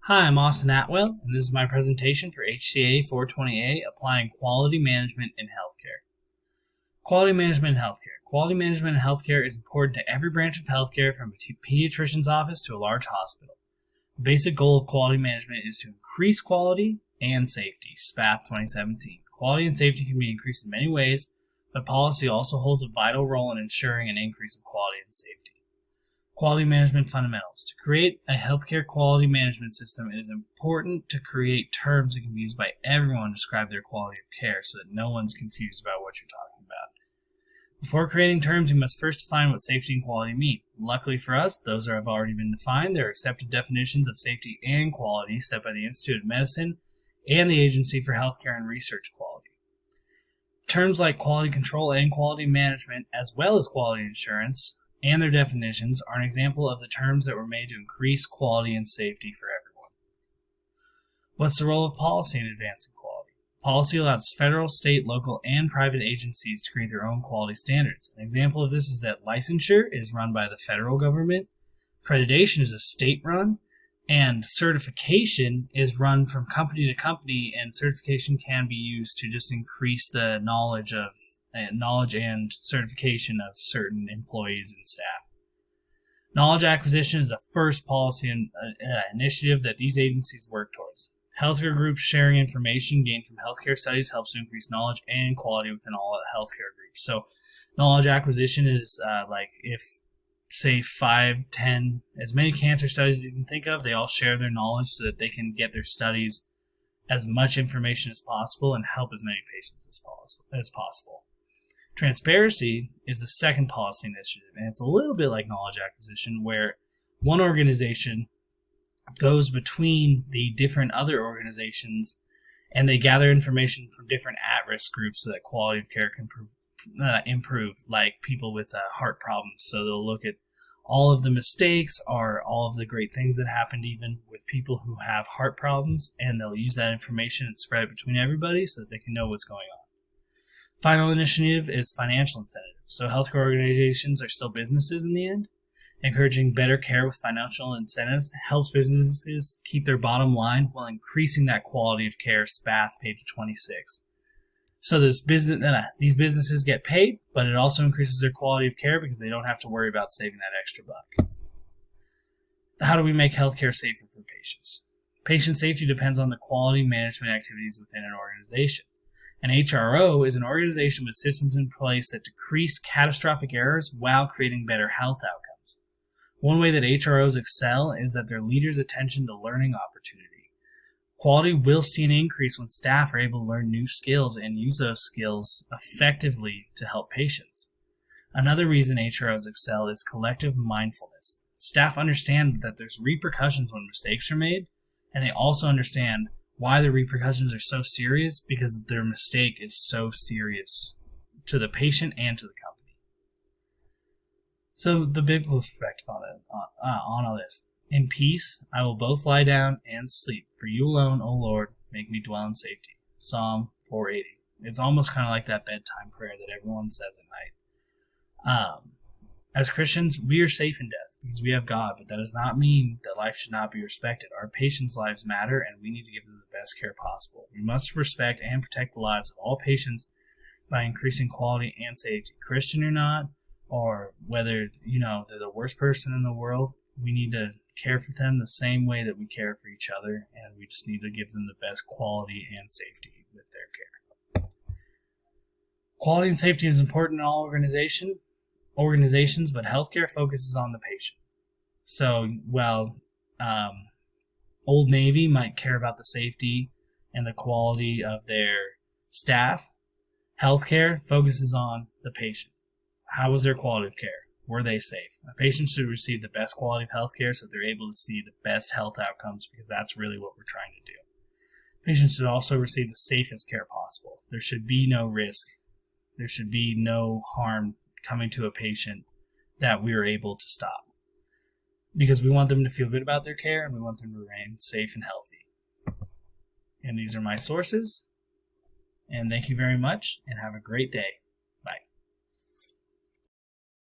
Hi, I'm Austin Atwell, and this is my presentation for HCA 420A, Applying Quality Management in Healthcare. Quality management in healthcare. Quality management in healthcare is important to every branch of healthcare, from a pediatrician's office to a large hospital. The basic goal of quality management is to increase quality and safety, SPATH 2017. Quality and safety can be increased in many ways, but policy also holds a vital role in ensuring an increase in quality and safety. Quality management fundamentals. To create a healthcare quality management system, it is important to create terms that can be used by everyone to describe their quality of care so that no one's confused about what you're talking about. Before creating terms, you must first define what safety and quality mean. Luckily for us, those have already been defined. There are accepted definitions of safety and quality set by the Institute of Medicine and the Agency for Healthcare and Research Quality. Terms like quality control and quality management, as well as quality assurance, and their definitions are an example of the terms that were made to increase quality and safety for everyone. What's the role of policy in advancing quality? Policy allows federal, state, local, and private agencies to create their own quality standards. An example of this is that licensure is run by the federal government, accreditation is a state-run, and certification is run from company to company, and certification can be used to just increase the knowledge and certification of certain employees and staff. Knowledge acquisition is the first policy initiative that these agencies work towards. Healthcare groups sharing information gained from healthcare studies helps to increase knowledge and quality within all healthcare groups. So knowledge acquisition is like if, say, 5, 10, as many cancer studies as you can think of, they all share their knowledge so that they can get their studies as much information as possible and help as many patients as possible. Transparency is the second policy initiative, and it's a little bit like knowledge acquisition, where one organization goes between the different other organizations and they gather information from different at-risk groups so that quality of care can improve, like people with heart problems. So they'll look at all of the mistakes or all of the great things that happened even with people who have heart problems, and they'll use that information and spread it between everybody so that they can know what's going on. Final initiative is financial incentives. So healthcare organizations are still businesses in the end. Encouraging better care with financial incentives helps businesses keep their bottom line while increasing that quality of care, SPATH, page 26. So these businesses get paid, but it also increases their quality of care because they don't have to worry about saving that extra buck. How do we make healthcare safer for patients? Patient safety depends on the quality management activities within an organization. An HRO is an organization with systems in place that decrease catastrophic errors while creating better health outcomes. One way that HROs excel is that their leaders' attention to learning opportunity. Quality will see an increase when staff are able to learn new skills and use those skills effectively to help patients. Another reason HROs excel is collective mindfulness. Staff understand that there's repercussions when mistakes are made, and they also understand why the repercussions are so serious, because their mistake is so serious to the patient and to the company. So the biblical perspective on all this. In peace I will both lie down and sleep, for you alone, O Lord, make me dwell in safety. Psalm 480. It's almost kind of like that bedtime prayer that everyone says at night. As Christians, we are safe in death because we have God, but that does not mean that life should not be respected. Our patients' lives matter, and we need to give them the best care possible. We must respect and protect the lives of all patients by increasing quality and safety. Christian or not, or whether they're the worst person in the world, we need to care for them the same way that we care for each other, and we just need to give them the best quality and safety with their care. Quality and safety is important in all organizations, but healthcare focuses on the patient. So while Old Navy might care about the safety and the quality of their staff, healthcare focuses on the patient. How was their quality of care? Were they safe? A patient should receive the best quality of healthcare so they're able to see the best health outcomes, because that's really what we're trying to do. Patients should also receive the safest care possible. There should be no risk. There should be no harm coming to a patient that we are able to stop, because we want them to feel good about their care and we want them to remain safe and healthy. And these are my sources, and thank you very much and have a great day.